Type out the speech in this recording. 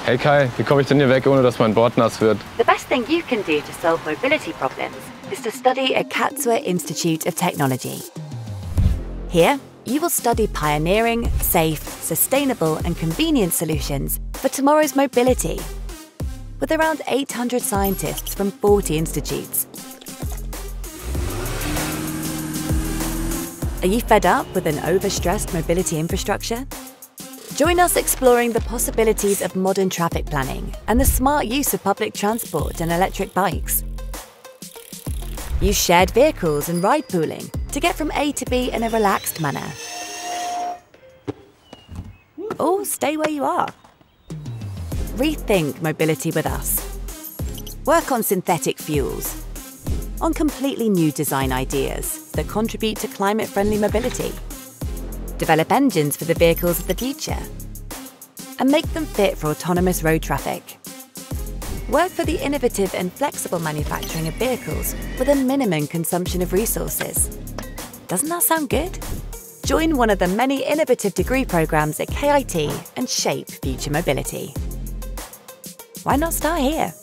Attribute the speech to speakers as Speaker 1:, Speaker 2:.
Speaker 1: Hey Kai, wie komme ich denn hier weg, ohne dass mein Board nass wird?
Speaker 2: The best thing you can do to solve mobility problems is to study at Katzwer Institute of Technology. Here, you will study pioneering, safe, sustainable and convenient solutions for tomorrow's mobility. With around 800 scientists from 40 institutes. Are you fed up with an overstressed mobility infrastructure? Join us exploring the possibilities of modern traffic planning and the smart use of public transport and electric bikes. Use shared vehicles and ride pooling to get from A to B in a relaxed manner. Or stay where you are. Rethink mobility with us. Work on synthetic fuels, on completely new design ideas that contribute to climate-friendly mobility. Develop engines for the vehicles of the future and make them fit for autonomous road traffic. Work for the innovative and flexible manufacturing of vehicles with a minimum consumption of resources. Doesn't that sound good? Join one of the many innovative degree programs at KIT and shape future mobility. Why not start here?